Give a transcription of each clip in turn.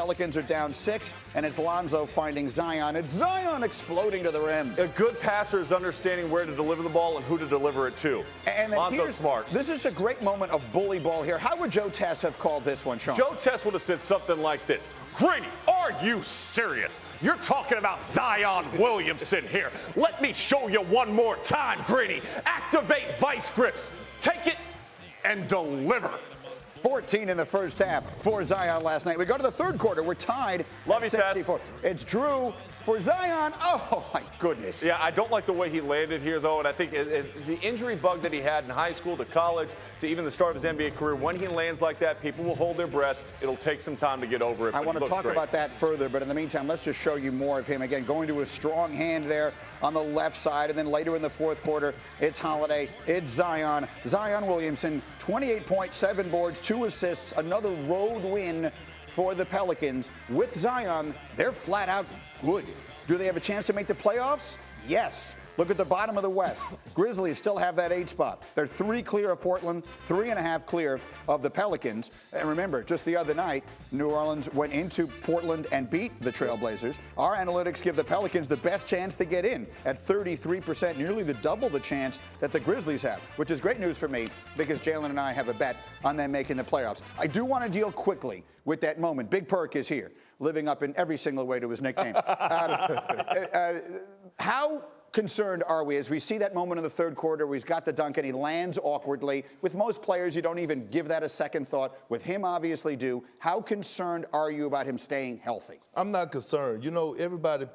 Pelicans are down 6, and it's Lonzo finding Zion. It's Zion exploding to the rim. A good passer is understanding where to deliver the ball and who to deliver it to. And Lonzo's smart. This is a great moment of bully ball here. How would Joe Tess have called this one, Sean? Joe Tess would have said something like this. Grady, are you serious? You're talking about Zion Williamson here. Let me show you one more time, Grady. Activate vice grips. Take it and deliver. 14 in the first half for Zion last night. We go to the third quarter. We're tied Love at you, 64. Tess. It's Drew for Zion. Oh, my goodness. Yeah, I don't like the way he landed here, though, and I think the injury bug that he had in high school to college to even the start of his NBA career, when he lands like that, people will hold their breath. It'll take some time to get over it. I want to talk about that further, but in the meantime, let's just show you more of him. Again, going to a strong hand there on the left side, and then later in the fourth quarter, it's Holiday, it's Zion. Zion Williamson, 28 points, 7 boards, 2 assists, another road win for the Pelicans. With Zion, they're flat out good. Do they have a chance to make the playoffs? Yes. Look at the bottom of the West. Grizzlies still have that 8 spot. They're 3 clear of Portland, 3.5 clear of the Pelicans. And remember, just the other night, New Orleans went into Portland and beat the Trailblazers. Our analytics give the Pelicans the best chance to get in at 33%, nearly the double the chance that the Grizzlies have, which is great news for me because Jalen and I have a bet on them making the playoffs. I do want to deal quickly with that moment. Big Perk is here, living up in every single way to his nickname. How concerned are we as we see that moment in the third quarter where he's got the dunk and he lands awkwardly? With most players, you don't even give that a second thought. With him, obviously do. How concerned are you about him staying healthy? I'm not concerned. You know, everybody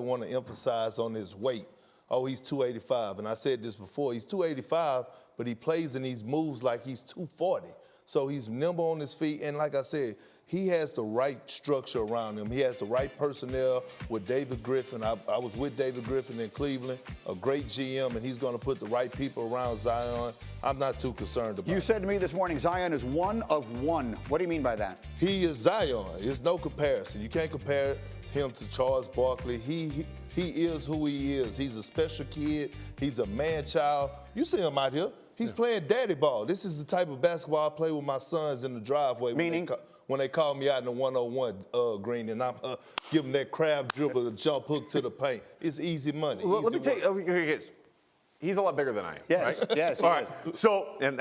want to emphasize on his weight. Oh, he's 285. And I said this before. He's 285, but he plays and he moves like he's 240. So he's nimble on his feet. And like I said, he has the right structure around him. He has the right personnel with David Griffin. I was with David Griffin in Cleveland, a great GM, and he's going to put the right people around Zion. I'm not too concerned about it. You said to me this morning, Zion is 1 of 1. What do you mean by that? He is Zion. There's no comparison. You can't compare him to Charles Barkley. He is who he is. He's a special kid. He's a man-child. You see him out here. He's playing daddy ball. This is the type of basketball I play with my sons in the driveway. Meaning? When they call me out in the 101, Green, and I'm giving that crab dribble, a jump hook to the paint. It's easy money. Well, let me tell you, he's a lot bigger than I am. Yes, right? yes. All right. So, and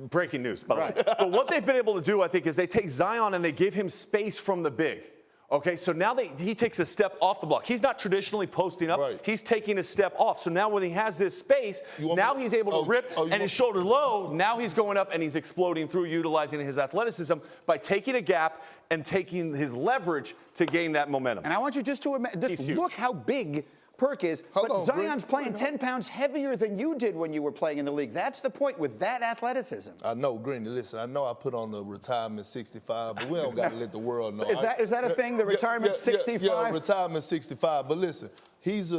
breaking news, by the way. But what they've been able to do, I think, is they take Zion and they give him space from the big. Okay, so now he takes a step off the block. He's not traditionally posting up. Right. He's taking a step off. So now when he has this space, now he's able to rip and his shoulder low. Now he's going up and he's exploding through, utilizing his athleticism by taking a gap and taking his leverage to gain that momentum. And I want you just to look how big Perk is. But Zion's playing 10 pounds heavier than you did when you were playing in the league. That's the point with that athleticism. I know, Greeny, listen, I know I put on the retirement 65, but we don't got to let the world know. Is that a thing, the retirement 65? Yeah, retirement 65. But listen, he's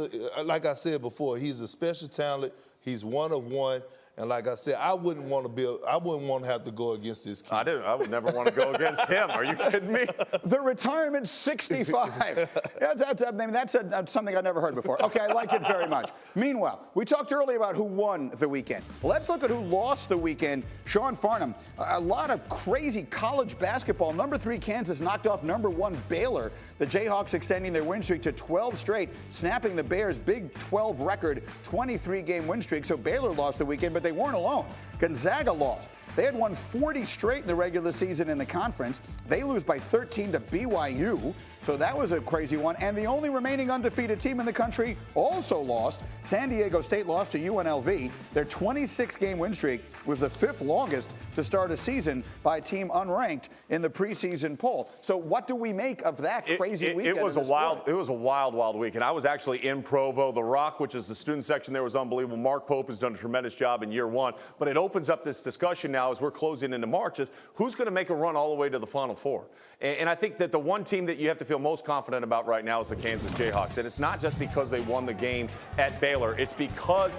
like I said before, he's a special talent. He's 1 of 1. And like I said, I wouldn't want to have to go against this kid. I would never want to go against him. Are you kidding me? The retirement 65. That's something I've never heard before. Okay, I like it very much. Meanwhile, we talked earlier about who won the weekend. Let's look at who lost the weekend. Sean Farnham, a lot of crazy college basketball. Number 3 Kansas knocked off number 1 Baylor. The Jayhawks extending their win streak to 12 straight, snapping the Bears' Big 12 record, 23-game win streak. So Baylor lost the weekend, but they weren't alone. Gonzaga lost. They had won 40 straight in the regular season in the conference. They lose by 13 to BYU. So that was a crazy one. And the only remaining undefeated team in the country also lost. San Diego State lost to UNLV. Their 26-game win streak was the 5th longest to start a season by a team unranked in the preseason poll. So what do we make of that crazy weekend? It was a wild weekend. I was actually in Provo. The Rock, which is the student section there, was unbelievable. Mark Pope has done a tremendous job in year 1. But it opens up this discussion now as we're closing into March is who's going to make a run all the way to the Final Four. And I think that the one team that you have to feel most confident about right now is the Kansas Jayhawks. And it's not just because they won the game at Baylor. It's because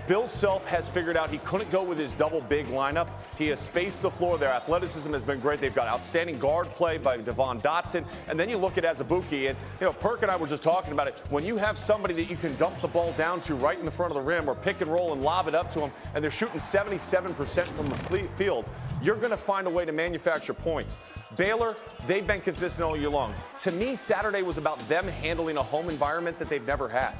Bill Self has figured out he couldn't go with his double big lineup. He has spaced the floor. Their athleticism has been great. They've got outstanding guard play by Devon Dotson. And then you look at Azubuike, and Perk and I were just talking about it. When you have somebody that you can dump the ball down to right in the front of the rim or pick and roll and lob it up to them, and they're shooting 77% from the field, you're going to find a way to manufacture points. Baylor, they've been consistent all year long. To me, Saturday was about them handling a home environment that they've never had.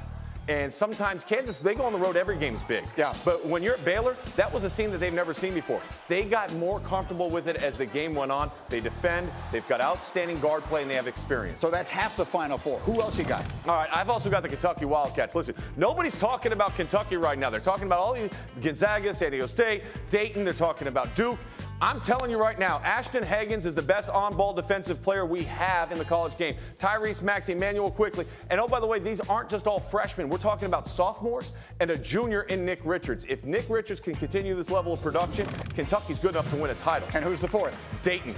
And sometimes Kansas, they go on the road, every game's big. Yeah. But when you're at Baylor, that was a scene that they've never seen before. They got more comfortable with it as the game went on. They defend, they've got outstanding guard play, and they have experience. So that's half the Final Four. Who else you got? All right, I've also got the Kentucky Wildcats. Listen, nobody's talking about Kentucky right now. They're talking about all these Gonzaga, San Diego State, Dayton. They're talking about Duke. I'm telling you right now, Ashton Hagens is the best on-ball defensive player we have in the college game. Tyrese Maxey, Emmanuel Quickly. And oh, by the way, these aren't just all freshmen. We're talking about sophomores and a junior in Nick Richards. If Nick Richards can continue this level of production, Kentucky's good enough to win a title. And who's the fourth? Dayton.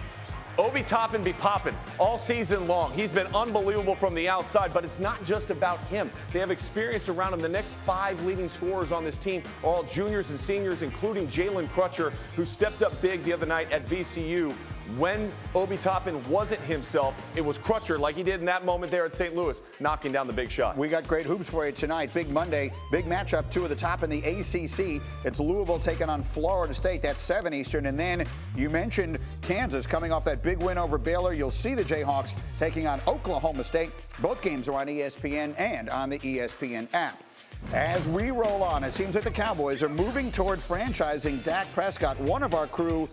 Obi Toppin be poppin' all season long. He's been unbelievable from the outside, but it's not just about him. They have experience around him. The next 5 leading scorers on this team are all juniors and seniors, including Jalen Crutcher, who stepped up big the other night at VCU. When Obi Toppin wasn't himself, it was Crutcher, like he did in that moment there at St. Louis, knocking down the big shot. We got great hoops for you tonight. Big Monday, big matchup, 2 at the top in the ACC. It's Louisville taking on Florida State. That's 7 Eastern. And then you mentioned Kansas coming off that big win over Baylor. You'll see the Jayhawks taking on Oklahoma State. Both games are on ESPN and on the ESPN app. As we roll on, it seems like the Cowboys are moving toward franchising Dak Prescott. One of our crew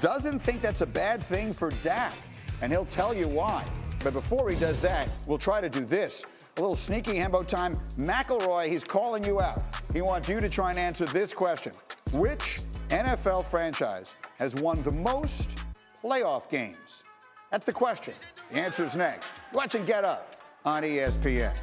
doesn't think that's a bad thing for Dak, and he'll tell you why. But before he does that, we'll try to do this. A little sneaky Hembo time. McElroy, he's calling you out. He wants you to try and answer this question. Which NFL franchise has won the most playoff games? That's the question. The answer's next. Watch and Get Up on ESPN.